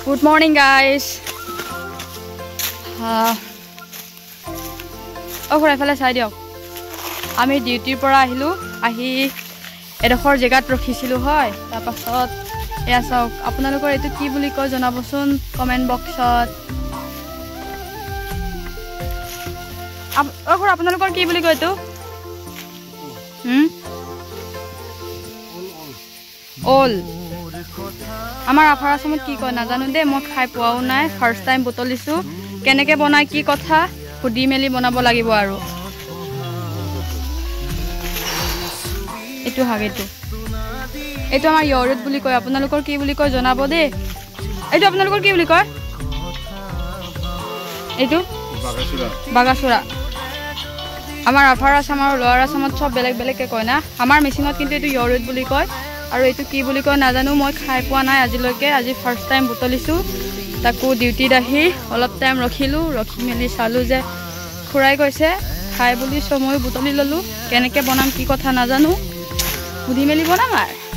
Good morning, guys. ঘূৰাই ফালে চাই দিয়ক আমি ডিউটিৰ পৰা আহিলোঁ আহি এডোখৰ জেগাত ৰখিছিলোঁ হয় তাৰপাছত এয়া চাওক আপোনালোকৰ এইটো কি বুলি কয় জনাবচোন কমেণ্ট বক্সত আপোনালোকৰ কি বুলি কয় এইটো অল আমাৰ আফাৰ আসামত কি কয় নাজানো দেই মই খাই পোৱাও নাই ফাৰ্ষ্ট টাইম বুটলিছোঁ কেনেকৈ বনাই কি কথা সুধি মেলি বনাব লাগিব আৰু এইটো হাগেটো এইটো আমাৰ ইয়ৰুট বুলি কয় আপোনালোকৰ কি বুলি কয় জনাব দেই এইটো আপোনালোকৰ কি বুলি কয় এইটো বাগাচুৰা আমাৰ আফাৰ আসাম আৰু লোৱাৰ আসামত চব বেলেগ বেলেগকৈ কয় না আমাৰ মেচিনত কিন্তু এইটো ইয়ৰুট বুলি কয় আৰু এইটো কি বুলি কয় নাজানো মই খাই পোৱা নাই আজিলৈকে আজি ফাৰ্ষ্ট টাইম বুটলিছোঁ তাকো ডিউটিত আহি অলপ টাইম ৰখিলোঁ ৰখি মেলি চালোঁ যে খুৰাই কৈছে খাই বুলি চ' মই বুটলি ল'লোঁ কেনেকৈ বনাম কি কথা নাজানো সুধি মেলি বনাম আৰু